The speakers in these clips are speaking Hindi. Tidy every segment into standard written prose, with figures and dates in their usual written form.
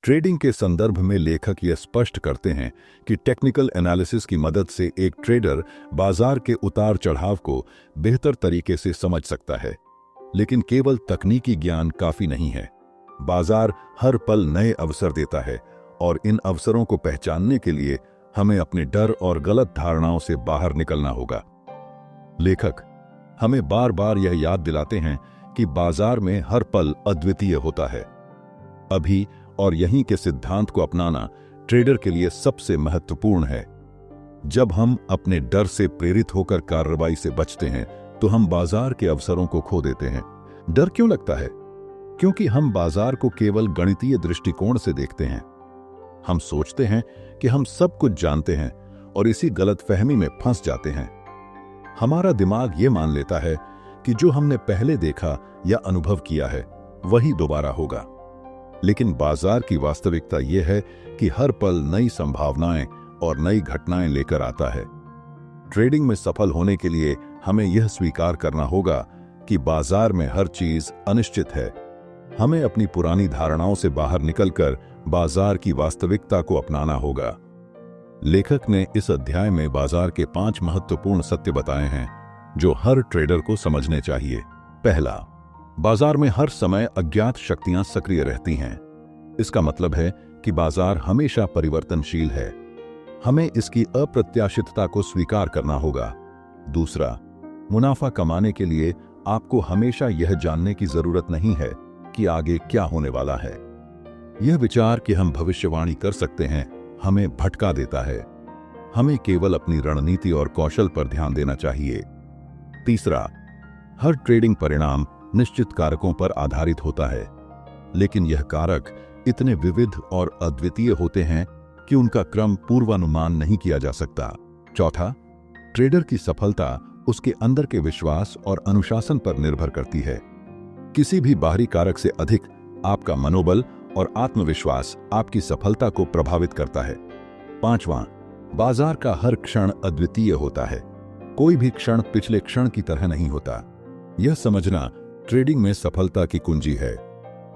ट्रेडिंग के संदर्भ में लेखक यह स्पष्ट करते हैं कि टेक्निकल एनालिसिस की मदद से एक ट्रेडर बाजार के उतार चढ़ाव को बेहतर तरीके से समझ सकता है। लेकिन केवल तकनीकी ज्ञान काफी नहीं है। बाजार हर पल नए अवसर देता है और इन अवसरों को पहचानने के लिए हमें अपने डर और गलत धारणाओं से बाहर निकलना होगा। लेखक हमें बार बार यह याद दिलाते हैं कि बाजार में हर पल अद्वितीय होता है। अभी और यहीं के सिद्धांत को अपनाना ट्रेडर के लिए सबसे महत्वपूर्ण है। जब हम अपने डर से प्रेरित होकर कार्रवाई से बचते हैं तो हम बाजार के अवसरों को खो देते हैं। डर क्यों लगता है? क्योंकि हम बाजार को केवल गणितीय दृष्टिकोण से देखते हैं। हम सोचते हैं कि हम सब कुछ जानते हैं और इसी गलतफहमी में फंस जाते हैं। हमारा दिमाग ये मान लेता है कि जो हमने पहले देखा या अनुभव किया है वही दोबारा होगा। लेकिन बाजार की वास्तविकता यह है कि हर पल नई संभावनाएं और नई घटनाएं लेकर आता है। ट्रेडिंग में सफल होने के लिए हमें यह स्वीकार करना होगा कि बाजार में हर चीज अनिश्चित है। हमें अपनी पुरानी धारणाओं से बाहर निकलकर बाजार की वास्तविकता को अपनाना होगा। लेखक ने इस अध्याय में बाजार के 5 महत्वपूर्ण सत्य बताए हैं जो हर ट्रेडर को समझने चाहिए। पहला, बाजार में हर समय अज्ञात शक्तियां सक्रिय रहती हैं। इसका मतलब है कि बाजार हमेशा परिवर्तनशील है। हमें इसकी अप्रत्याशितता को स्वीकार करना होगा। दूसरा, मुनाफा कमाने के लिए आपको हमेशा यह जानने की जरूरत नहीं है कि आगे क्या होने वाला है। यह विचार कि हम भविष्यवाणी कर सकते हैं हमें भटका देता है। हमें केवल अपनी रणनीति और कौशल पर ध्यान देना चाहिए। तीसरा, हर ट्रेडिंग परिणाम निश्चित कारकों पर आधारित होता है, लेकिन यह कारक इतने विविध और अद्वितीय होते हैं कि उनका क्रम पूर्वानुमान नहीं किया जा सकता। चौथा, ट्रेडर की सफलता उसके अंदर के विश्वास और अनुशासन पर निर्भर करती है। किसी भी बाहरी कारक से अधिक आपका मनोबल और आत्मविश्वास आपकी सफलता को प्रभावित करता है। पांचवां, बाजार का हर क्षण अद्वितीय होता है। कोई भी क्षण पिछले क्षण की तरह नहीं होता। यह समझना ट्रेडिंग में सफलता की कुंजी है।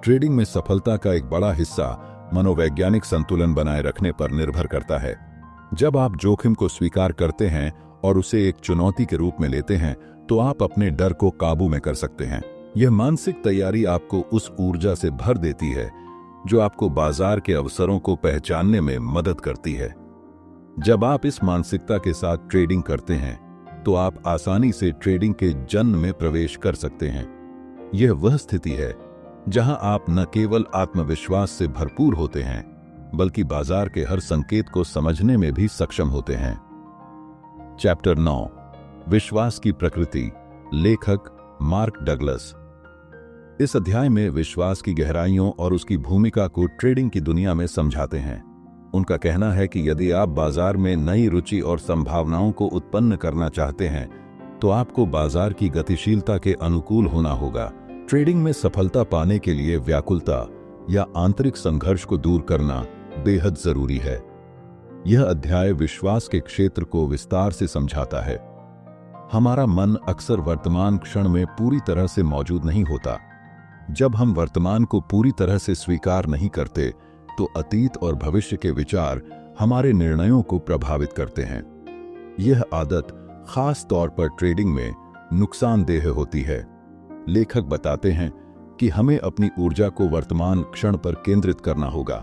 ट्रेडिंग में सफलता का एक बड़ा हिस्सा मनोवैज्ञानिक संतुलन बनाए रखने पर निर्भर करता है। जब आप जोखिम को स्वीकार करते हैं और उसे एक चुनौती के रूप में लेते हैं तो आप अपने डर को काबू में कर सकते हैं। यह मानसिक तैयारी आपको उस ऊर्जा से भर देती है जो आपको बाजार के अवसरों को पहचानने में मदद करती है। जब आप इस मानसिकता के साथ ट्रेडिंग करते हैं तो आप आसानी से ट्रेडिंग के जन्म में प्रवेश कर सकते हैं। यह वह स्थिति है जहां आप न केवल आत्मविश्वास से भरपूर होते हैं बल्कि बाजार के हर संकेत को समझने में भी सक्षम होते हैं। चैप्टर 9, विश्वास की प्रकृति। लेखक मार्क डगलस इस अध्याय में विश्वास की गहराइयों और उसकी भूमिका को ट्रेडिंग की दुनिया में समझाते हैं। उनका कहना है कि यदि आप बाजार में नई रुचि और संभावनाओं को उत्पन्न करना चाहते हैं तो आपको बाजार की गतिशीलता के अनुकूल होना होगा। ट्रेडिंग में सफलता पाने के लिए व्याकुलता या आंतरिक संघर्ष को दूर करना बेहद जरूरी है। यह अध्याय विश्वास के क्षेत्र को विस्तार से समझाता है। हमारा मन अक्सर वर्तमान क्षण में पूरी तरह से मौजूद नहीं होता। जब हम वर्तमान को पूरी तरह से स्वीकार नहीं करते तो अतीत और भविष्य के विचार हमारे निर्णयों को प्रभावित करते हैं। यह आदत खास तौर पर ट्रेडिंग में नुकसानदेह होती है। लेखक बताते हैं कि हमें अपनी ऊर्जा को वर्तमान क्षण पर केंद्रित करना होगा।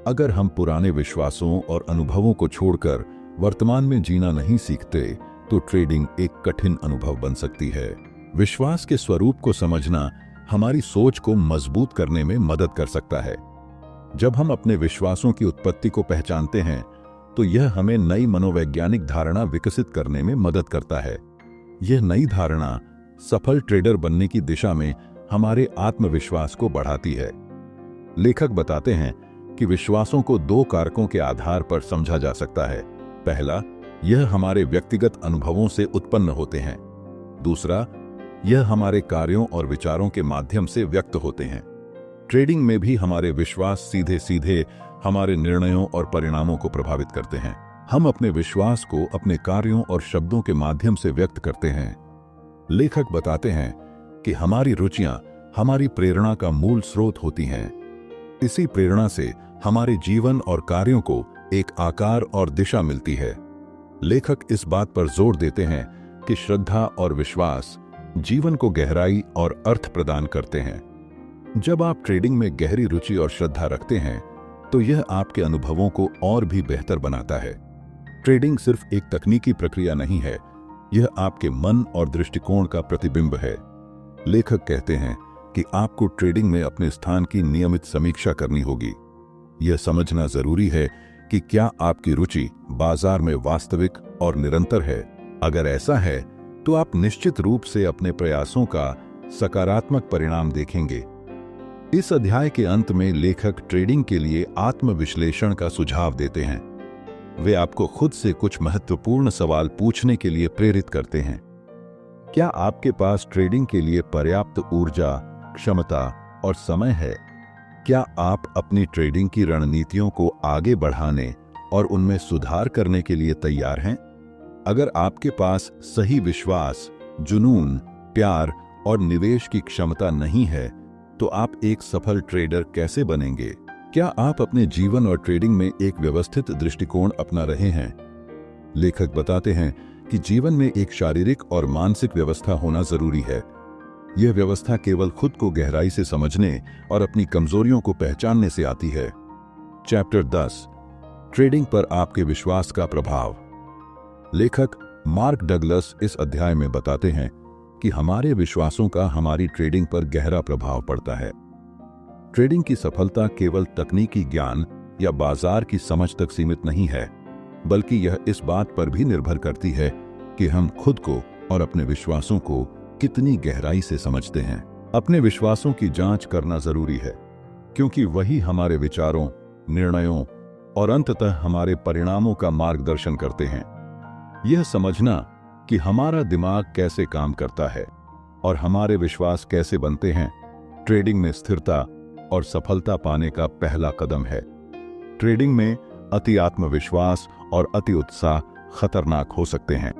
अगर हम पुराने विश्वासों और अनुभवों को छोड़कर वर्तमान में जीना नहीं सीखते तो ट्रेडिंग एक कठिन अनुभव बन सकती है। विश्वास के स्वरूप को समझना हमारी सोच को मजबूत करने में मदद कर सकता है। जब हम अपने विश्वासों की उत्पत्ति को पहचानते हैं तो यह हमें नई मनोवैज्ञानिक धारणा विकसित करने में मदद करता है। यह नई धारणा सफल ट्रेडर बनने की दिशा में हमारे आत्मविश्वास को बढ़ाती है। लेखक बताते हैं कि विश्वासों को 2 कारकों के आधार पर समझा जा सकता है। पहला, यह हमारे व्यक्तिगत अनुभवों से उत्पन्न होते हैं। दूसरा, यह हमारे कार्यों और विचारों के माध्यम से व्यक्त होते हैं। ट्रेडिंग में भी हमारे विश्वास सीधे सीधे हमारे निर्णयों और परिणामों को प्रभावित करते हैं। हम अपने विश्वास को अपने कार्यों और शब्दों के माध्यम से व्यक्त करते हैं। लेखक बताते हैं कि हमारी रुचियां हमारी प्रेरणा का मूल स्रोत होती हैं। इसी प्रेरणा से हमारे जीवन और कार्यों को एक आकार और दिशा मिलती है। लेखक इस बात पर जोर देते हैं कि श्रद्धा और विश्वास जीवन को गहराई और अर्थ प्रदान करते हैं। जब आप ट्रेडिंग में गहरी रुचि और श्रद्धा रखते हैं तो यह आपके अनुभवों को और भी बेहतर बनाता है। ट्रेडिंग सिर्फ एक तकनीकी प्रक्रिया नहीं है, यह आपके मन और दृष्टिकोण का प्रतिबिंब है। लेखक कहते हैं कि आपको ट्रेडिंग में अपने स्थान की नियमित समीक्षा करनी होगी। यह समझना जरूरी है कि क्या आपकी रुचि बाजार में वास्तविक और निरंतर है। अगर ऐसा है तो आप निश्चित रूप से अपने प्रयासों का सकारात्मक परिणाम देखेंगे। इस अध्याय के अंत में लेखक ट्रेडिंग के लिए आत्मविश्लेषण का सुझाव देते हैं। वे आपको खुद से कुछ महत्वपूर्ण सवाल पूछने के लिए प्रेरित करते हैं। क्या आपके पास ट्रेडिंग के लिए पर्याप्त ऊर्जा, क्षमता और समय है? क्या आप अपनी ट्रेडिंग की रणनीतियों को आगे बढ़ाने और उनमें सुधार करने के लिए तैयार हैं? अगर आपके पास सही विश्वास, जुनून, प्यार और निवेश की क्षमता नहीं है तो आप एक सफल ट्रेडर कैसे बनेंगे? क्या आप अपने जीवन और ट्रेडिंग में एक व्यवस्थित दृष्टिकोण अपना रहे हैं? लेखक बताते हैं कि जीवन में एक शारीरिक और मानसिक व्यवस्था होना जरूरी है। यह व्यवस्था केवल खुद को गहराई से समझने और अपनी कमजोरियों को पहचानने से आती है। चैप्टर 10, ट्रेडिंग पर आपके विश्वास का प्रभाव। लेखक मार्क डगलस इस अध्याय में बताते हैं कि हमारे विश्वासों का हमारी ट्रेडिंग पर गहरा प्रभाव पड़ता है। ट्रेडिंग की सफलता केवल तकनीकी ज्ञान या बाजार की समझ तक सीमित नहीं है, बल्कि यह इस बात पर भी निर्भर करती है कि हम खुद को और अपने विश्वासों को कितनी गहराई से समझते हैं। अपने विश्वासों की जांच करना जरूरी है, क्योंकि वही हमारे विचारों, निर्णयों और अंततः हमारे परिणामों का मार्गदर्शन करते हैं। यह समझना कि हमारा दिमाग कैसे काम करता है और हमारे विश्वास कैसे बनते हैं, ट्रेडिंग में स्थिरता और सफलता पाने का पहला कदम है। ट्रेडिंग में अति आत्मविश्वास और अति उत्साह खतरनाक हो सकते हैं।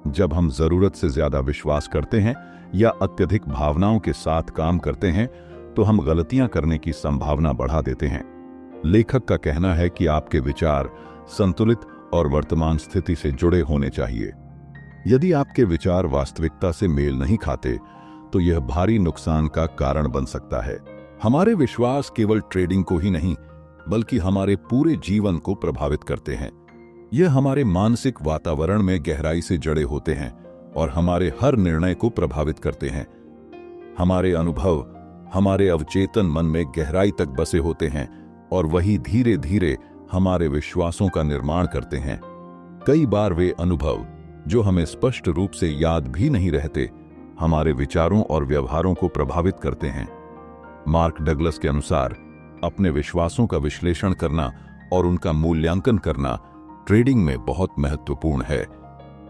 जब हम जरूरत से ज्यादा विश्वास करते हैं या अत्यधिक भावनाओं के साथ काम करते हैं तो हम गलतियां करने की संभावना बढ़ा देते हैं। लेखक का कहना है कि आपके विचार संतुलित और वर्तमान स्थिति से जुड़े होने चाहिए। यदि आपके विचार वास्तविकता से मेल नहीं खाते तो यह भारी नुकसान का कारण बन सकता है। हमारे विश्वास केवल ट्रेडिंग को ही नहीं बल्कि हमारे पूरे जीवन को प्रभावित करते हैं। यह हमारे मानसिक वातावरण में गहराई से जड़े होते हैं और हमारे हर निर्णय को प्रभावित करते हैं। हमारे अनुभव हमारे अवचेतन मन में गहराई तक बसे होते हैं और वही धीरे धीरे हमारे विश्वासों का निर्माण करते हैं। कई बार वे अनुभव जो हमें स्पष्ट रूप से याद भी नहीं रहते, हमारे विचारों और व्यवहारों को प्रभावित करते हैं। मार्क डगलस के अनुसार अपने विश्वासों का विश्लेषण करना और उनका मूल्यांकन करना ट्रेडिंग में बहुत महत्वपूर्ण है।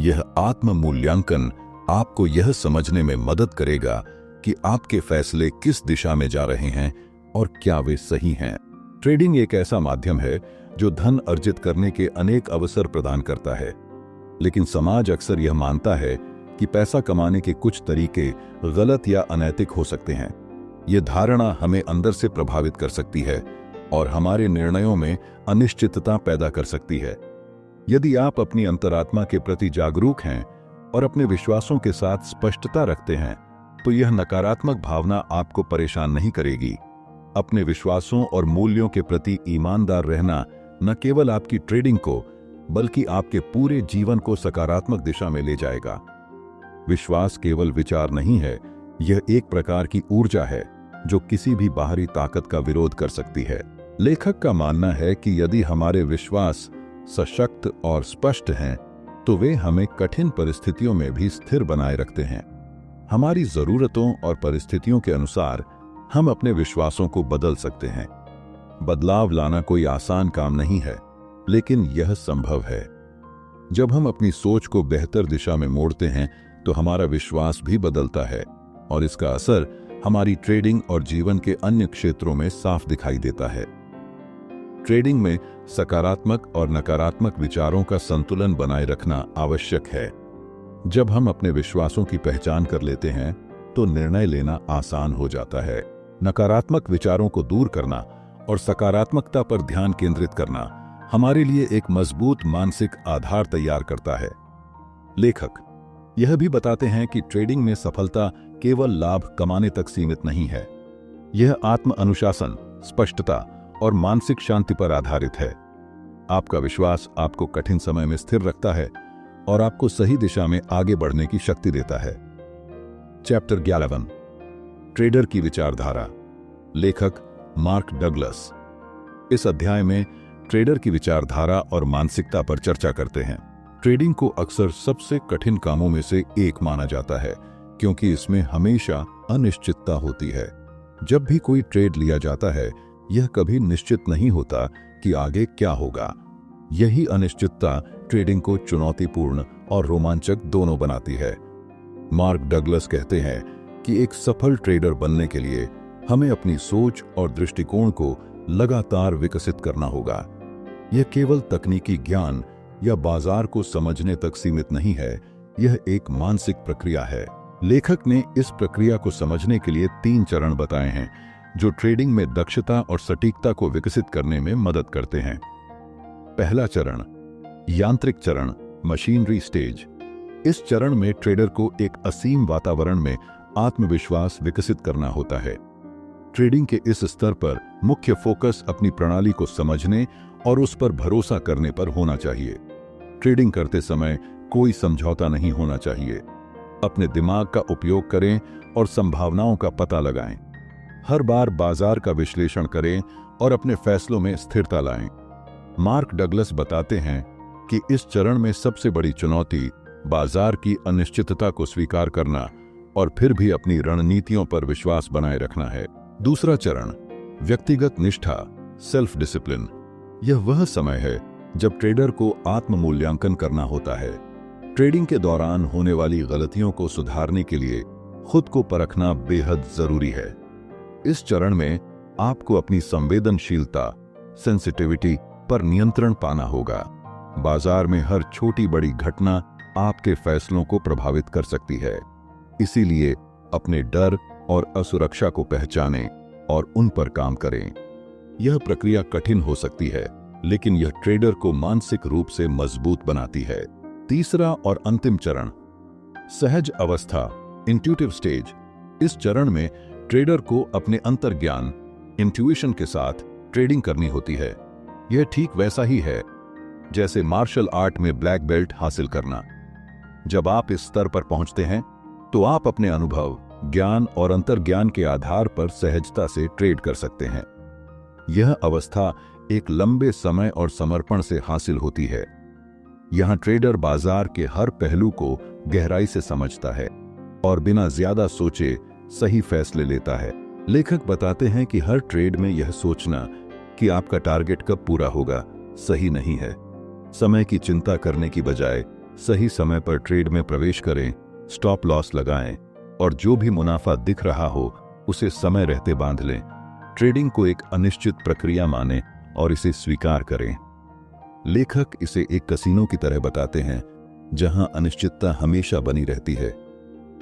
यह आत्म मूल्यांकन आपको यह समझने में मदद करेगा कि आपके फैसले किस दिशा में जा रहे हैं और क्या वे सही हैं। ट्रेडिंग एक ऐसा माध्यम है जो धन अर्जित करने के अनेक अवसर प्रदान करता है, लेकिन समाज अक्सर यह मानता है कि पैसा कमाने के कुछ तरीके गलत या अनैतिक हो सकते हैं। यह धारणा हमें अंदर से प्रभावित कर सकती है और हमारे निर्णयों में अनिश्चितता पैदा कर सकती है। यदि आप अपनी अंतरात्मा के प्रति जागरूक हैं और अपने विश्वासों के साथ स्पष्टता रखते हैं तो यह नकारात्मक भावना आपको परेशान नहीं करेगी। अपने विश्वासों और मूल्यों के प्रति ईमानदार रहना न केवल आपकी ट्रेडिंग को बल्कि आपके पूरे जीवन को सकारात्मक दिशा में ले जाएगा। विश्वास केवल विचार नहीं है, यह एक प्रकार की ऊर्जा है जो किसी भी बाहरी ताकत का विरोध कर सकती है। लेखक का मानना है कि यदि हमारे विश्वास सशक्त और स्पष्ट हैं तो वे हमें कठिन परिस्थितियों में भी स्थिर बनाए रखते हैं। हमारी जरूरतों और परिस्थितियों के अनुसार हम अपने विश्वासों को बदल सकते हैं। बदलाव लाना कोई आसान काम नहीं है, लेकिन यह संभव है। जब हम अपनी सोच को बेहतर दिशा में मोड़ते हैं तो हमारा विश्वास भी बदलता है और इसका असर हमारी ट्रेडिंग और जीवन के अन्य क्षेत्रों में साफ दिखाई देता है। ट्रेडिंग में सकारात्मक और नकारात्मक विचारों का संतुलन बनाए रखना आवश्यक है। जब हम अपने विश्वासों की पहचान कर लेते हैं तो निर्णय लेना आसान हो जाता है। नकारात्मक विचारों को दूर करना और सकारात्मकता पर ध्यान केंद्रित करना हमारे लिए एक मजबूत मानसिक आधार तैयार करता है। लेखक यह भी बताते हैं कि ट्रेडिंग में सफलता केवल लाभ कमाने तक सीमित नहीं है। यह आत्म अनुशासन, स्पष्टता और मानसिक शांति पर आधारित है। आपका विश्वास आपको कठिन समय में स्थिर रखता है और आपको सही दिशा में आगे बढ़ने की शक्ति देता है। चैप्टर 11 ट्रेडर की विचारधारा। लेखक मार्क डगलस इस अध्याय में ट्रेडर की विचारधारा और मानसिकता पर चर्चा करते हैं। ट्रेडिंग को अक्सर सबसे कठिन कामों में से एक माना जाता है क्योंकि इसमें हमेशा अनिश्चितता होती है। जब भी कोई ट्रेड लिया जाता है, यह कभी निश्चित नहीं होता कि आगे क्या होगा। यही अनिश्चितता ट्रेडिंग को चुनौतीपूर्ण और रोमांचक दोनों बनाती है। मार्क डगलस कहते हैं कि एक सफल ट्रेडर बनने के लिए हमें अपनी सोच और दृष्टिकोण को लगातार विकसित करना होगा। यह केवल तकनीकी ज्ञान या बाजार को समझने तक सीमित नहीं है, यह एक मानसिक प्रक्रिया है। लेखक ने इस प्रक्रिया को समझने के लिए 3 चरण बताए हैं जो ट्रेडिंग में दक्षता और सटीकता को विकसित करने में मदद करते हैं। पहला चरण, यांत्रिक चरण, मशीनरी स्टेज। इस चरण में ट्रेडर को एक असीम वातावरण में आत्मविश्वास विकसित करना होता है। ट्रेडिंग के इस स्तर पर मुख्य फोकस अपनी प्रणाली को समझने और उस पर भरोसा करने पर होना चाहिए। ट्रेडिंग करते समय कोई समझौता नहीं होना चाहिए। अपने दिमाग का उपयोग करें और संभावनाओं का पता लगाएं। हर बार बाजार का विश्लेषण करें और अपने फैसलों में स्थिरता लाएं। मार्क डगलस बताते हैं कि इस चरण में सबसे बड़ी चुनौती बाजार की अनिश्चितता को स्वीकार करना और फिर भी अपनी रणनीतियों पर विश्वास बनाए रखना है। दूसरा चरण, व्यक्तिगत निष्ठा, सेल्फ डिसिप्लिन। यह वह समय है जब ट्रेडर को आत्म मूल्यांकन करना होता है। ट्रेडिंग के दौरान होने वाली गलतियों को सुधारने के लिए खुद को परखना बेहद जरूरी है। इस चरण में आपको अपनी संवेदनशीलता, सेंसिटिविटी पर नियंत्रण पाना होगा। बाजार में हर छोटी बड़ी घटना आपके फैसलों को प्रभावित कर सकती है। इसीलिए अपने डर और असुरक्षा को पहचानें और उन पर काम करें। यह प्रक्रिया कठिन हो सकती है, लेकिन यह ट्रेडर को मानसिक रूप से मजबूत बनाती है। तीसरा और अंतिम चरण, सहज अवस्था, इंट्यूटिव स्टेज। इस चरण में ट्रेडर को अपने अंतर्ज्ञान, इंट्यूशन के साथ ट्रेडिंग करनी होती है। यह ठीक वैसा ही है जैसे मार्शल आर्ट में ब्लैक बेल्ट हासिल करना। जब आप इस स्तर पर पहुंचते हैं तो आप अपने अनुभव, ज्ञान और अंतर्ज्ञान के आधार पर सहजता से ट्रेड कर सकते हैं। यह अवस्था एक लंबे समय और समर्पण से हासिल होती है। यहां ट्रेडर बाजार के हर पहलू को गहराई से समझता है और बिना ज्यादा सोचे सही फैसले लेता है। लेखक बताते हैं कि हर ट्रेड में यह सोचना कि आपका टारगेट कब पूरा होगा सही नहीं है। समय की चिंता करने की बजाय सही समय पर ट्रेड में प्रवेश करें, स्टॉप लॉस लगाएं और जो भी मुनाफा दिख रहा हो उसे समय रहते बांध लें। ट्रेडिंग को एक अनिश्चित प्रक्रिया मानें और इसे स्वीकार करें। लेखक इसे एक कसिनो की तरह बताते हैं जहां अनिश्चितता हमेशा बनी रहती है,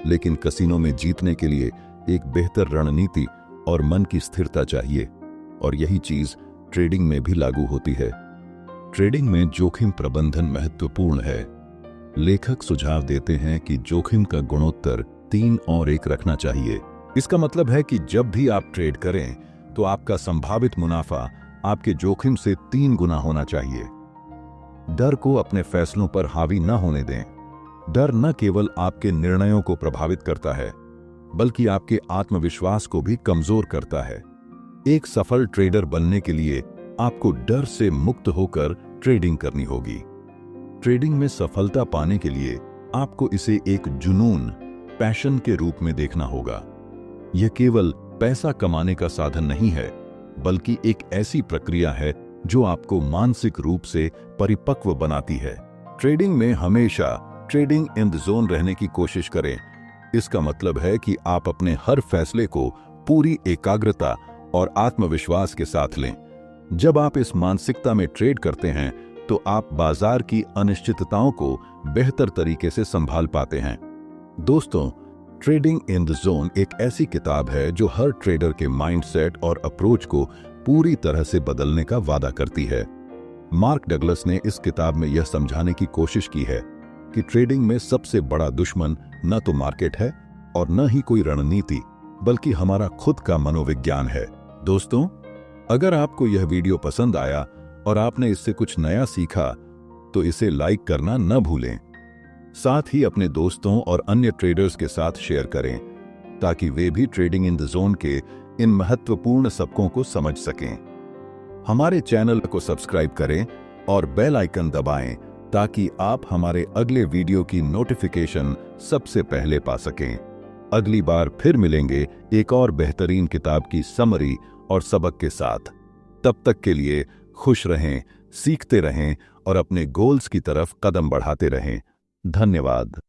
लेकिन कसिनो में जीतने के लिए एक बेहतर रणनीति और मन की स्थिरता चाहिए, और यही चीज ट्रेडिंग में भी लागू होती है। ट्रेडिंग में जोखिम प्रबंधन महत्वपूर्ण है। लेखक सुझाव देते हैं कि जोखिम का गुणोत्तर 3 और 1 रखना चाहिए। इसका मतलब है कि जब भी आप ट्रेड करें तो आपका संभावित मुनाफा आपके जोखिम से 3 गुना होना चाहिए। डर को अपने फैसलों पर हावी न होने दें। डर न केवल आपके निर्णयों को प्रभावित करता है, बल्कि आपके आत्मविश्वास को भी कमजोर करता है। एक सफल ट्रेडर बनने के लिए आपको डर से मुक्त होकर ट्रेडिंग करनी होगी। ट्रेडिंग में सफलता पाने के लिए आपको इसे एक जुनून, पैशन के रूप में देखना होगा। यह केवल पैसा कमाने का साधन नहीं है, बल्कि एक ऐसी प्रक्रिया है जो आपको मानसिक रूप से परिपक्व बनाती है। ट्रेडिंग में हमेशा ट्रेडिंग इन द जोन रहने की कोशिश करें। इसका मतलब है कि आप अपने हर फैसले को पूरी एकाग्रता और आत्मविश्वास के साथ लें। जब आप इस मानसिकता में ट्रेड करते हैं तो आप बाजार की अनिश्चितताओं को बेहतर तरीके से संभाल पाते हैं। दोस्तों, ट्रेडिंग इन द जोन एक ऐसी किताब है जो हर ट्रेडर के माइंडसेट और अप्रोच को पूरी तरह से बदलने का वादा करती है। मार्क डगलस ने इस किताब में यह समझाने की कोशिश की है कि ट्रेडिंग में सबसे बड़ा दुश्मन न तो मार्केट है और न ही कोई रणनीति, बल्कि हमारा खुद का मनोविज्ञान है। दोस्तों, अगर आपको यह वीडियो पसंद आया और आपने इससे कुछ नया सीखा तो इसे लाइक करना न भूलें। साथ ही अपने दोस्तों और अन्य ट्रेडर्स के साथ शेयर करें ताकि वे भी ट्रेडिंग इन द जोन के इन महत्वपूर्ण सबकों को समझ सकें। हमारे चैनल को सब्सक्राइब करें और बेल आइकन दबाएं ताकि आप हमारे अगले वीडियो की नोटिफिकेशन सबसे पहले पा सकें। अगली बार फिर मिलेंगे एक और बेहतरीन किताब की समरी और सबक के साथ। तब तक के लिए खुश रहें, सीखते रहें और अपने गोल्स की तरफ कदम बढ़ाते रहें। धन्यवाद।